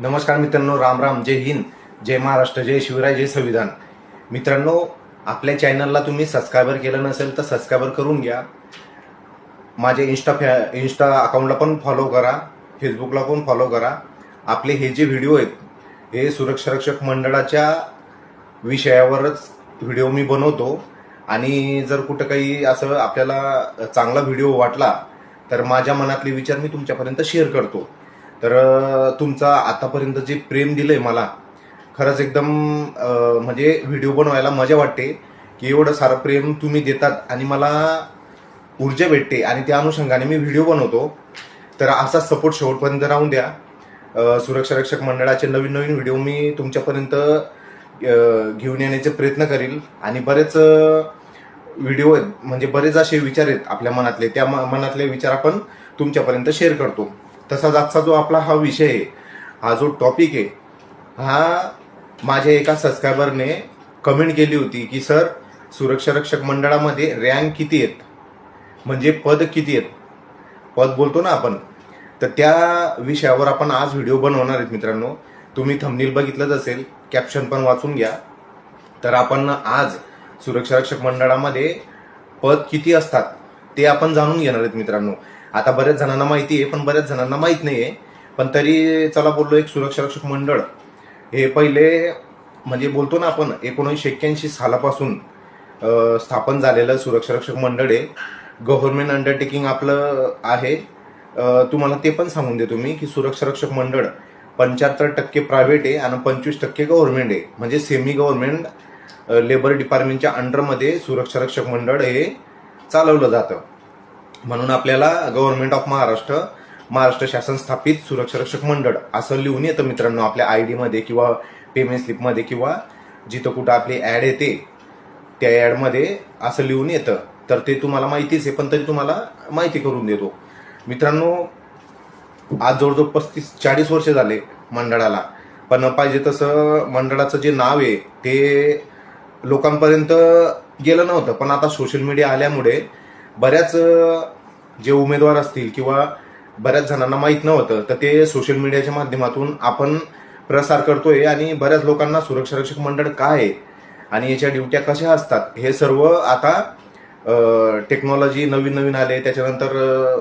नमस्कार मित्रांनो, राम राम, जय हिंद, जय महाराष्ट्र, जय शिवराय, जय संविधान. मित्रांनो, आपल्या चॅनलला तुम्ही सबस्क्राईबर केलं नसेल तर सबस्क्राईबर करून घ्या. माझे इंस्टा अकाउंटला पण फॉलो करा, फेसबुकला पण फॉलो करा. आपले हे जे व्हिडिओ आहेत हे सुरक्षा रक्षक मंडळाच्या विषयावरच व्हिडिओ मी बनवतो. आणि जर कुठं काही असं आपल्याला चांगला व्हिडिओ वाटला तर माझ्या मनातले विचार मी तुमच्यापर्यंत शेअर करतो. तर तुमचा आतापर्यंत जे प्रेम दिलंय मला, खरंच एकदम म्हणजे व्हिडिओ बनवायला मजा वाटते की एवढं सारं प्रेम तुम्ही देतात आणि मला ऊर्जा भेटते आणि त्या अनुषंगाने मी व्हिडिओ बनवतो. तर असाच सपोर्ट शेवटपर्यंत राहून द्या. सुरक्षा रक्षक मंडळाचे नवीन नवीन व्हिडिओ मी तुमच्यापर्यंत घेऊन येण्याचे प्रयत्न करील. आणि बरेच व्हिडिओ आहेत, म्हणजे बरेच असे विचार आहेत आपल्या मनातले, त्या मनातले विचार आपण तुमच्यापर्यंत शेअर करतो. तसाच आजचा जो आपला हा विषय आहे, हा जो टॉपिक आहे, हा माझ्या एका सबस्क्रायबरने कमेंट केली होती की सर, सुरक्षा रक्षक मंडळामध्ये रँक किती आहेत, म्हणजे पद किती आहेत, पद बोलतो ना आपण. तर त्या विषयावर आपण आज व्हिडिओ बनवणार आहेत. मित्रांनो, तुम्ही थंबनेल बघितलंच असेल, कॅप्शन पण वाचून घ्या. तर आपण आज सुरक्षा रक्षक मंडळामध्ये पद किती असतात ते आपण जाणून घेणार आहेत. मित्रांनो, आता बऱ्याच जणांना माहिती आहे पण बऱ्याच जणांना माहित नाहीये. पण तरी चला बोललो, एक सुरक्षा रक्षक मंडळ हे पहिले, म्हणजे बोलतो ना आपण, 1981 सालापासून स्थापन झालेलं सुरक्षा रक्षक मंडळ आहे. गव्हर्नमेंट अंडरटेकिंग आपलं आहे. तुम्हाला ते पण सांगून देतो मी की सुरक्षा रक्षक मंडळ 75% प्रायव्हेट आहे आणि 25% गव्हर्नमेंट आहे. म्हणजे सेमी गव्हर्नमेंट लेबर डिपार्टमेंटच्या अंडरमध्ये सुरक्षा रक्षक मंडळ हे चालवलं जातं. म्हणून आपल्याला गव्हर्नमेंट ऑफ महाराष्ट्र, महाराष्ट्र शासन स्थापित सुरक्षा रक्षक मंडळ असं लिहून येतं मित्रांनो, आपल्या ID मध्ये किंवा पेमेंट स्लिपमध्ये किंवा जिथं कुठं आपली ऍड येते त्या ऍडमध्ये असं लिहून येतं. तर ते तुम्हाला माहितीच आहे, पण तरी तुम्हाला माहिती करून देतो. मित्रांनो, आज जवळजवळ 35-40 वर्ष झाले मंडळाला. पण पाहिजे तसं मंडळाचं जे नाव आहे ते लोकांपर्यंत गेलं नव्हतं. पण आता सोशल मीडिया आल्यामुळे बऱ्याच जे उमेदवार असतील किंवा बऱ्याच जणांना माहीत नव्हतं, तर ते सोशल मीडियाच्या माध्यमातून आपण प्रसार करतोय आणि बऱ्याच लोकांना सुरक्षा रक्षक मंडळ काय आहे आणि याच्या ड्युट्या कशा असतात हे सर्व आता टेक्नॉलॉजी नवीन नवीन आले, त्याच्यानंतर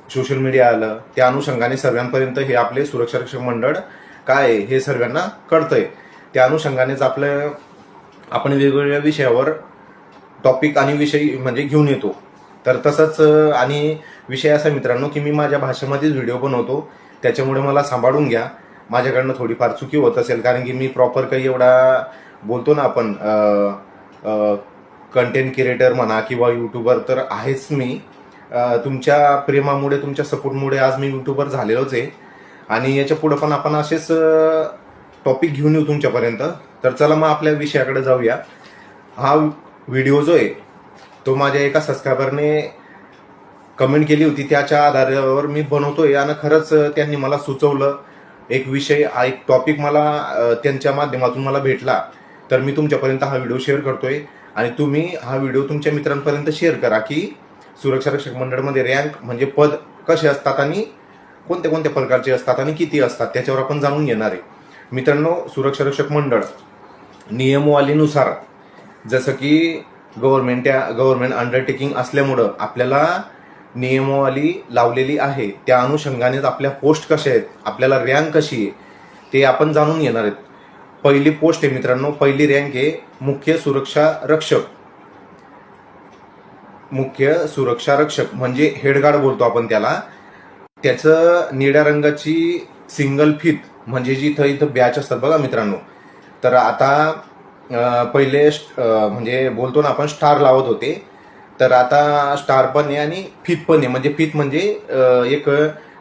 सोशल मीडिया आलं, त्या अनुषंगाने सर्वांपर्यंत हे आपले सुरक्षा रक्षक मंडळ काय आहे हे सर्वांना कळतंय. त्या अनुषंगानेच आपण वेगवेगळ्या विषयावर टॉपिक आणि विषय म्हणजे घेऊन येतो. तर तसंच आणि विषय असा मित्रांनो की मी माझ्या भाषेमध्येच व्हिडिओ बनवतो, त्याच्यामुळे मला सांभाळून घ्या. माझ्याकडनं थोडीफार चुकी होत असेल, कारण की मी प्रॉपर काही एवढा बोलतो ना आपण कंटेंट क्रिएटर म्हणा किंवा युट्यूबर तर आहेच मी. तुमच्या प्रेमामुळे, तुमच्या सपोर्टमुळे आज मी युट्यूबर झालेलोच आहे. आणि याच्या पुढे पण आपण असेच टॉपिक घेऊन येऊ तुमच्यापर्यंत. तर चला मग आपल्या विषयाकडे जाऊया. हा व्हिडिओ जो आहे तो माझ्या एका सबस्क्रायबरने कमेंट केली होती, त्याच्या आधारावर मी बनवतोय. आणि खरंच त्यांनी मला सुचवलं एक विषय, एक टॉपिक मला त्यांच्या माध्यमातून मला भेटला, तर मी तुमच्यापर्यंत हा व्हिडिओ शेअर करतोय. आणि तुम्ही हा व्हिडिओ तुमच्या मित्रांपर्यंत शेअर करा की सुरक्षा रक्षक मंडळमध्ये रँक म्हणजे पद कसे असतात आणि कोणत्या कोणत्या प्रकारचे असतात आणि किती असतात, त्याच्यावर आपण जाणून घेणार आहे. मित्रांनो, सुरक्षा रक्षक मंडळ नियमवालीनुसार, जसं की गव्हर्नमेंट अंडरटेकिंग असल्यामुळं आपल्याला नियमावली लावलेली आहे, त्या अनुषंगानेच आपल्या पोस्ट कशा आहेत, आपल्याला रँक कशी आहे ते आपण जाणून घेणार आहेत. पहिली पोस्ट आहे मित्रांनो, पहिली रँक आहे मुख्य सुरक्षा रक्षक. मुख्य सुरक्षा रक्षक म्हणजे हेडगार्ड बोलतो आपण त्याला. त्याचं निळ्या रंगाची सिंगल फित, म्हणजे जिथं इथं बॅच असतात बघा मित्रांनो. तर आता पहिले म्हणजे बोलतो ना आपण स्टार लावत होते, तर आता स्टार पण आहे आणि फित पण आहे. म्हणजे फित म्हणजे एक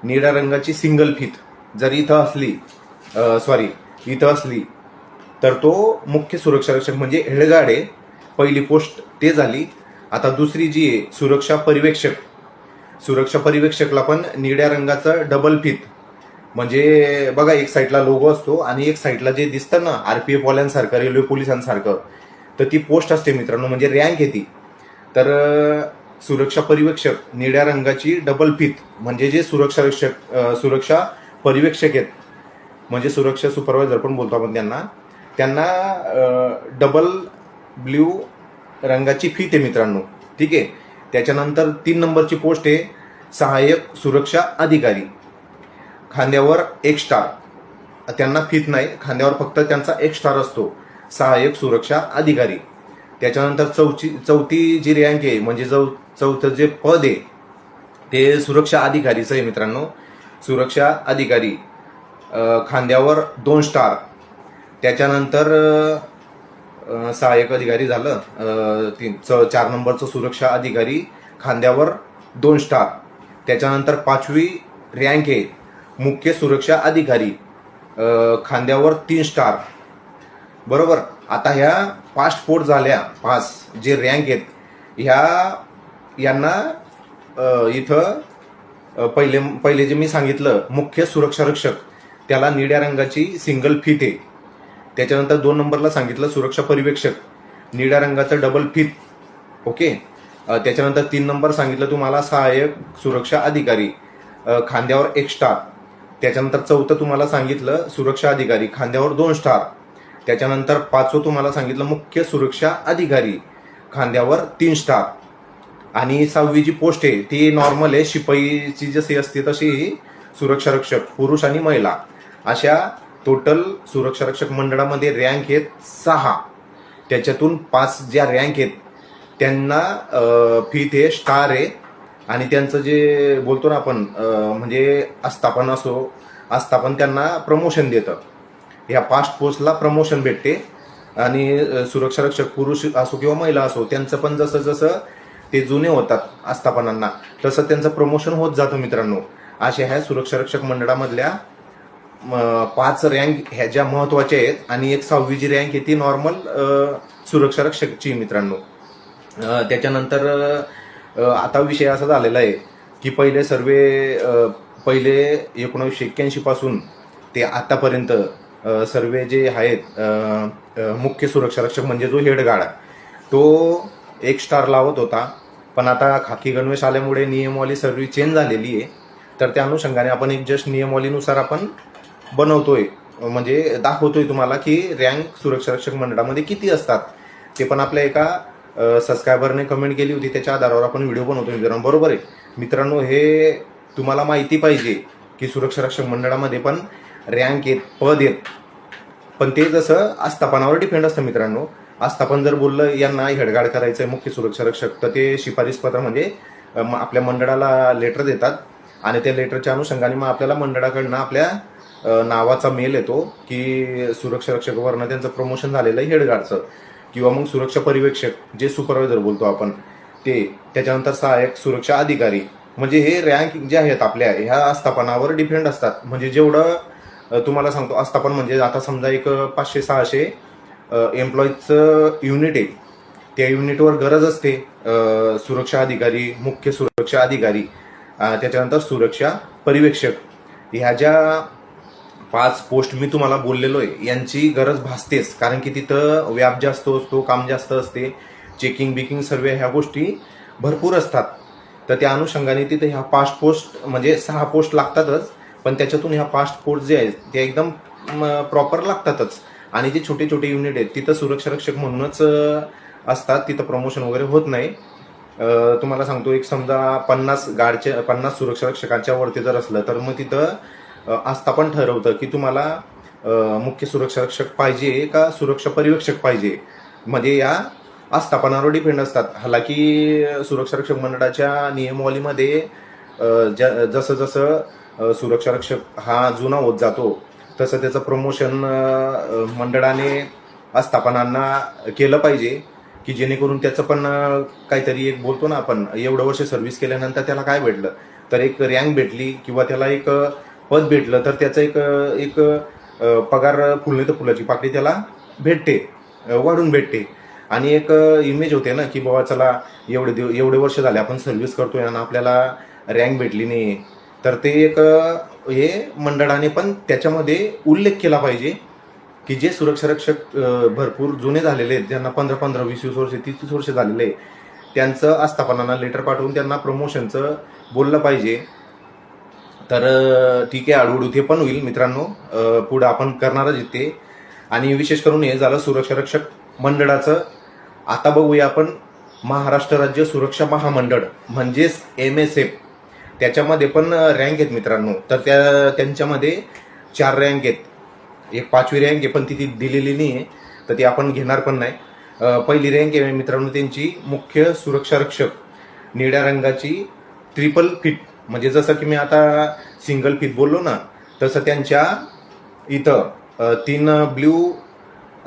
निळ्या रंगाची सिंगल फित जर इथं असली, इथं असली तर तो मुख्य सुरक्षा रक्षक म्हणजे हेडगार्ड आहे. पहिली पोस्ट ते झाली. आता दुसरी जी आहे सुरक्षा पर्यवेक्षक. सुरक्षा पर्यवेक्षकला पण निळ्या रंगाचं डबल फित, म्हणजे बघा एक साईडला लोगो असतो आणि एक साईडला जे दिसतं ना RPF वाल्यांसारखं, रेल्वे पोलिसांसारखं, तर ती पोस्ट असते मित्रांनो, म्हणजे रँक आहे ती. तर सुरक्षा पर्यवेक्षक निळ्या रंगाची डबल फित म्हणजे जे सुरक्षा पर्यवेक्षक आहेत म्हणजे सुरक्षा सुपरवायझर पण बोलतो आपण त्यांना. त्यांना डबल ब्ल्यू रंगाची फीत आहे मित्रांनो, ठीक आहे. त्याच्यानंतर 3 नंबरची पोस्ट आहे सहाय्यक सुरक्षा अधिकारी, खांद्यावर 1 स्टार. त्यांना फीत नाही, खांद्यावर फक्त त्यांचा 1 स्टार असतो, सहाय्यक सुरक्षा अधिकारी. त्याच्यानंतर चौथी जी रँक आहे म्हणजे चौथं जे पद आहे ते सुरक्षा अधिकारीचं आहे मित्रांनो. सुरक्षा अधिकारी, खांद्यावर 2 स्टार. त्याच्यानंतर सहाय्यक अधिकारी झालं, 4 नंबरचं सुरक्षा अधिकारी, खांद्यावर 2 स्टार. त्याच्यानंतर 5वी रँक आहे मुख्य सुरक्षा अधिकारी, खांद्यावर 3 स्टार. बरोबर. आता ह्या 5 पोस्ट झाल्या, 5 जे रँक आहेत यांना इथं पहिले जे मी सांगितलं मुख्य सुरक्षारक्षक, त्याला निळ्या रंगाची सिंगल फीत आहे. त्याच्यानंतर 2 नंबरला सांगितलं सुरक्षा पर्यवेक्षक, निळ्या रंगाचं डबल फीत. ओके. त्याच्यानंतर 3 नंबर सांगितलं तुम्हाला सहाय्यक सुरक्षा अधिकारी, खांद्यावर 1 स्टार. त्याच्यानंतर 4थं तुम्हाला सांगितलं सुरक्षा अधिकारी, खांद्यावर 2 स्टार. त्याच्यानंतर 5वं तुम्हाला सांगितलं मुख्य सुरक्षा अधिकारी, खांद्यावर 3 स्टार. आणि 6वी जी पोस्ट आहे ती नॉर्मल आहे, शिपाईची जशी असते तशी ही सुरक्षा रक्षक, पुरुष आणि महिला. अशा टोटल सुरक्षा रक्षक मंडळामध्ये रँक आहेत 6. त्याच्यातून 5 ज्या रँक आहेत त्यांना फीत आहे, स्टार आहे. आणि त्यांचं जे बोलतो ना आपण म्हणजे आस्थापन त्यांना प्रमोशन देतं. ह्या 5 पोस्टला प्रमोशन भेटते. आणि सुरक्षा रक्षक पुरुष असो किंवा महिला असो, त्यांचं पण जसं जसं ते जुने होतात आस्थापनांना तसं त्यांचं प्रमोशन होत जातं मित्रांनो. अशा ह्या सुरक्षा रक्षक मंडळामधल्या 5 रँक ह्या ज्या महत्वाच्या आहेत. आणि एक 6वी जी रँक आहे ती नॉर्मल सुरक्षा रक्षकची मित्रांनो. त्याच्यानंतर आता विषय असा झालेला आहे की पहिले 1981 पासून ते आतापर्यंत सर्वे जे आहेत मुख्य सुरक्षा रक्षक म्हणजे जो हेड गार्ड तो 1 स्टार लावत होता. पण आता खाकी गणवेश आल्यामुळे नियमावली सर्व चेंज झालेली आहे. तर त्या अनुषंगाने आपण एक जस्ट नियमावलीनुसार आपण बनवतोय, म्हणजे दाखवतोय तुम्हाला की रँक सुरक्षा रक्षक मंडळामध्ये किती असतात. ते पण आपल्या एका सबस्क्रायबरने कमेंट केली होती, त्याच्या आधारावर आपण व्हिडिओ बनवतोय मित्रांनो. बरोबर आहे मित्रांनो. हे तुम्हाला माहिती पाहिजे की सुरक्षा रक्षक मंडळामध्ये पण रँक आहेत, पद आहेत. पण ते जसं आस्थापनावर डिपेंड असतं मित्रांनो. आस्थापन जर बोललं यांना हेडगार्ड करायचंय मुख्य सुरक्षा रक्षक, तर ते शिफारस पत्र म्हणजे आपल्या मंडळाला लेटर देतात. आणि त्या लेटरच्या अनुषंगाने मग आपल्याला मंडळाकडनं आपल्या नावाचा मेल येतो की सुरक्षा रक्षकवरनं त्यांचं प्रमोशन झालेलं आहे हेडगार्डचं. किंवा मग सुरक्षा पर्यवेक्षक जे सुपरवायझर बोलतो आपण ते. त्याच्यानंतर सहाय्यक सुरक्षा अधिकारी. म्हणजे हे रँक जे आहेत आपल्या ह्या आस्थापनावर डिपेंड असतात. म्हणजे जेवढं तुम्हाला सांगतो आस्थापन म्हणजे आता समजा एक 500-600 एम्प्लॉईजचं युनिट आहे, त्या युनिटवर गरज असते सुरक्षा अधिकारी, मुख्य सुरक्षा अधिकारी, त्याच्यानंतर सुरक्षा पर्यवेक्षक. ह्या ज्या 5 पोस्ट मी तुम्हाला बोललेलो आहे यांची गरज भासतेच, कारण की तिथं व्याप जास्त असतो, काम जास्त असते, चेकिंग बिकिंग सर्व ह्या गोष्टी भरपूर असतात. तर त्या अनुषंगाने तिथे ह्या 5 पोस्ट म्हणजे 6 पोस्ट लागतातच. पण त्याच्यातून ह्या 5 पोस्ट जे आहेत ते एकदम प्रॉपर लागतातच. आणि जे छोटे छोटे युनिट आहेत तिथं सुरक्षा रक्षक म्हणूनच असतात, तिथं प्रमोशन वगैरे होत नाही. तुम्हाला सांगतो एक समजा 50 सुरक्षा रक्षकांच्या वरती जर असलं तर मग तिथं आस्थापन ठरवतं की तुम्हाला मुख्य सुरक्षा रक्षक पाहिजे का सुरक्षा पर्यवेक्षक पाहिजे. म्हणजे या आस्थापनावर डिपेंड असतात. हालाकी सुरक्षा रक्षक मंडळाच्या नियमावलीमध्ये जसं जसं सुरक्षा रक्षक हा जुना होत जातो तसं त्याचं प्रमोशन मंडळाने आस्थापनांना केलं पाहिजे की जेणेकरून त्याचं पण काहीतरी एक बोलतो ना आपण एवढं वर्ष सर्व्हिस केल्यानंतर त्याला काय भेटलं तर एक रँक भेटली किंवा त्याला एक पद भेटलं तर त्याचं एक पगार फुलणे तर फुलाची पाकळी त्याला भेटते, वाढून भेटते. आणि एक इमेज होते ना की बाबा चला एवढे वर्ष झाले आपण सर्व्हिस करतोय आणि आपल्याला रँक भेटली नाही. तर ते एक हे मंडळाने पण त्याच्यामध्ये उल्लेख केला पाहिजे की जे सुरक्षा रक्षक भरपूर जुने झालेले आहेत, ज्यांना 15-15, 20-20 वर्ष, 30-30 वर्ष झालेले आहे, त्यांचं आस्थापनांना लेटर पाठवून त्यांना प्रमोशनचं बोललं पाहिजे. तर ठीक आहे, हळूहळू ते पण होईल मित्रांनो, पुढं आपण करणारच ते. आणि विशेष करून हे झालं सुरक्षा रक्षक मंडळाचं. आता बघूया आपण महाराष्ट्र राज्य सुरक्षा महामंडळ म्हणजेच MSF, त्याच्यामध्ये पण रँक आहेत मित्रांनो. तर त्यांच्यामध्ये 4 रँक आहेत. एक 5वी रँक आहे, पण ती दिलेली नाही आहे, तर ती आपण घेणार पण नाही. पहिली रँक आहे मित्रांनो त्यांची मुख्य सुरक्षा रक्षक, निळ्या रंगाची ट्रिपल फिट. म्हणजे जसं की मी आता सिंगल फिट बोललो ना, तसं त्यांच्या इथं 3 ब्ल्यू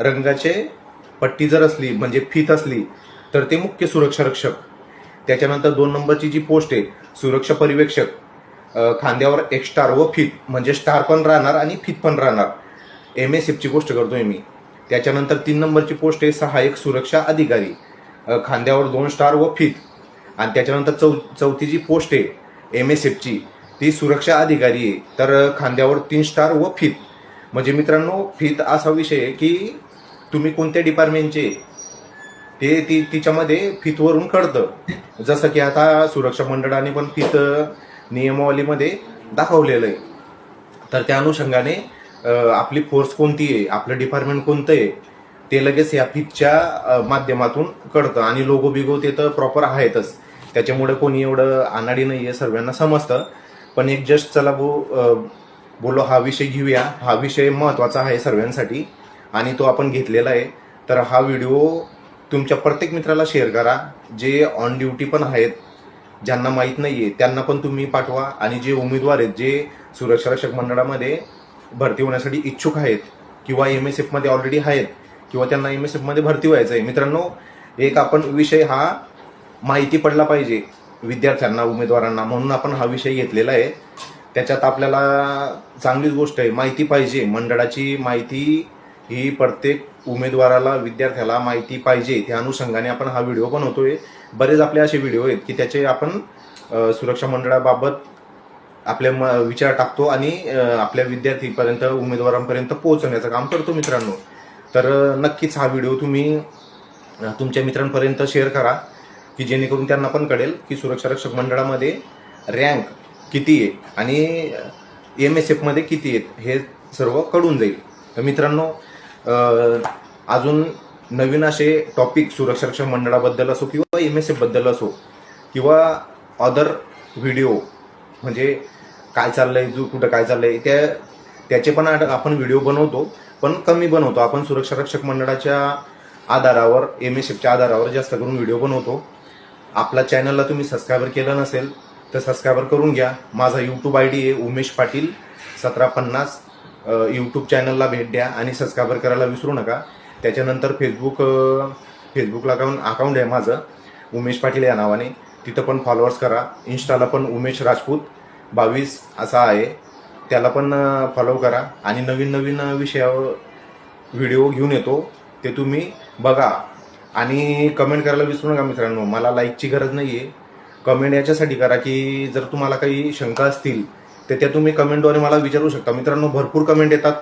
रंगाचे पट्टी जर असली म्हणजे फित असली तर ते मुख्य सुरक्षा रक्षक. त्याच्यानंतर 2 नंबरची जी पोस्ट आहे सुरक्षा पर्यवेक्षक, खांद्यावर एक स्टार व फित, म्हणजे स्टार पण राहणार आणि फित पण राहणार. MSFची गोष्ट करतोय मी. त्याच्यानंतर 3 नंबरची पोस्ट आहे सहाय्यक सुरक्षा अधिकारी, खांद्यावर 2 स्टार व फित. आणि त्याच्यानंतर चौथी जी पोस्ट आहे MSFची ती सुरक्षा अधिकारी आहे, तर खांद्यावर 3 स्टार व फित. म्हणजे मित्रांनो फित असा विषय आहे की तुम्ही कोणत्या डिपार्टमेंटचे ते तिच्यामध्ये फितवरून कळतं. जसं की आता सुरक्षा मंडळाने पण फित नियमावलीमध्ये दाखवलेलं आहे. तर त्या अनुषंगाने आपली फोर्स कोणती आहे, आपलं डिपार्टमेंट कोणतं आहे, ते लगेच या फितच्या माध्यमातून कळतं. आणि लोगो बिगो ते तर प्रॉपर आहेतच, त्याच्यामुळे कोणी एवढं अनाडी नाही आहे, सर्वांना समजतं. पण एक जस्ट चला बोलो हा विषय घेऊया. हा विषय महत्त्वाचा आहे सर्वांसाठी आणि तो आपण घेतलेला आहे. तर हा व्हिडिओ तुमच्या प्रत्येक मित्राला शेअर करा, जे ऑन ड्युटी पण आहेत, ज्यांना माहीत नाही आहे त्यांना पण तुम्ही पाठवा. आणि जे उमेदवार आहेत, जे सुरक्षा रक्षक मंडळामध्ये भरती होण्यासाठी इच्छुक आहेत किंवा MSF मध्ये ऑलरेडी आहेत किंवा त्यांना MSF मध्ये भरती व्हायचं आहे, मित्रांनो एक आपण विषय हा माहिती पडला पाहिजे विद्यार्थ्यांना, उमेदवारांना, म्हणून आपण हा विषय घेतलेला आहे. त्याच्यात आपल्याला चांगलीच गोष्ट आहे, माहिती पाहिजे. मंडळाची माहिती ही प्रत्येक उमेदवाराला, विद्यार्थ्याला माहिती पाहिजे. त्या अनुषंगाने आपण हा व्हिडिओ बनवतोय. बरेच आपले असे व्हिडिओ आहेत की त्याचे आपण सुरक्षा मंडळाबाबत आपले विचार टाकतो आणि आपल्या विद्यार्थीपर्यंत, उमेदवारांपर्यंत पोहोचवण्याचं काम करतो मित्रांनो. तर नक्कीच हा व्हिडिओ तुम्ही तुमच्या मित्रांपर्यंत शेअर करा की जेणेकरून त्यांना पण कळेल की सुरक्षा रक्षक मंडळामध्ये रँक किती आहे आणि MSF मध्ये किती आहेत, हे सर्व कळून जाईल. तर मित्रांनो अजून नवीन असे टॉपिक सुरक्षा रक्षक मंडळाबद्दल असो किंवा MSF बद्दल असो किंवा अदर व्हिडिओ, म्हणजे काय चाललंय, कुठं काय चाललंय, त्याचे पण आपण व्हिडिओ बनवतो, पण कमी बनवतो. आपण सुरक्षा रक्षक मंडळाच्या आधारावर, MSFच्या आधारावर जास्त करून व्हिडिओ बनवतो. आपला चॅनलला तुम्ही सबस्क्राईबर केलं नसेल तर सबस्क्राईबर करून घ्या. माझा YouTube ID आहे उमेश पाटील 1750. यूट्यूब चॅनलला भेट द्या आणि सबस्क्राईबर करायला विसरू नका. त्याच्यानंतर फेसबुकला अकाउंट आहे माझं उमेश पाटील या नावाने, तिथं पण फॉलोअर्स करा. इंस्टाला पण उमेश राजपूत 22 असा आहे, त्याला पण फॉलो करा. आणि नवीन नवीन विषयावर व्हिडिओ घेऊन येतो, ते तुम्ही बघा. आणि कमेंट करायला विसरू नका मित्रांनो. मला लाईकची गरज नाही आहे, कमेंट याच्यासाठी करा की जर तुम्हाला काही शंका असतील तर त्या तुम्ही कमेंटद्वारे मला विचारू शकता. मित्रांनो भरपूर कमेंट येतात,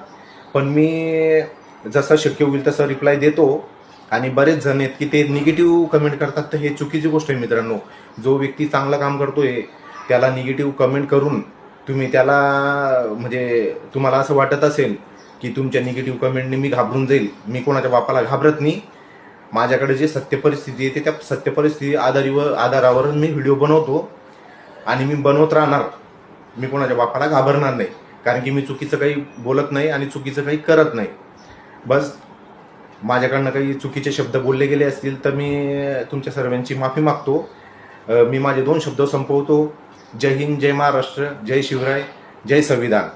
पण मी जसं शक्य होईल तसं रिप्लाय देतो. आणि बरेच जण आहेत की ते निगेटिव्ह कमेंट करतात, तर हे चुकीची गोष्ट आहे मित्रांनो. जो व्यक्ती चांगलं काम करतोय त्याला निगेटिव्ह कमेंट करून तुम्ही त्याला, म्हणजे तुम्हाला असं वाटत असेल की तुमच्या निगेटिव्ह कमेंटने मी घाबरून जाईल, मी कोणाच्या बापाला घाबरत नाही. माझ्याकडे जे सत्य परिस्थिती येते त्या सत्य परिस्थिती आधारावर मी व्हिडिओ बनवतो आणि मी बनवत राहणार. मी कोणाच्या बापाला घाबरणार नाही, कारण की मी चुकीचं काही बोलत नाही आणि चुकीचं काही करत नाही. बस माझ्याकडनं काही चुकीचे शब्द बोलले गेले असतील तर मी तुमच्या सर्वांची माफी मागतो. मी माझे 2 शब्द संपवतो. जय हिंद, जय महाराष्ट्र, जय शिवराय, जय संविधान.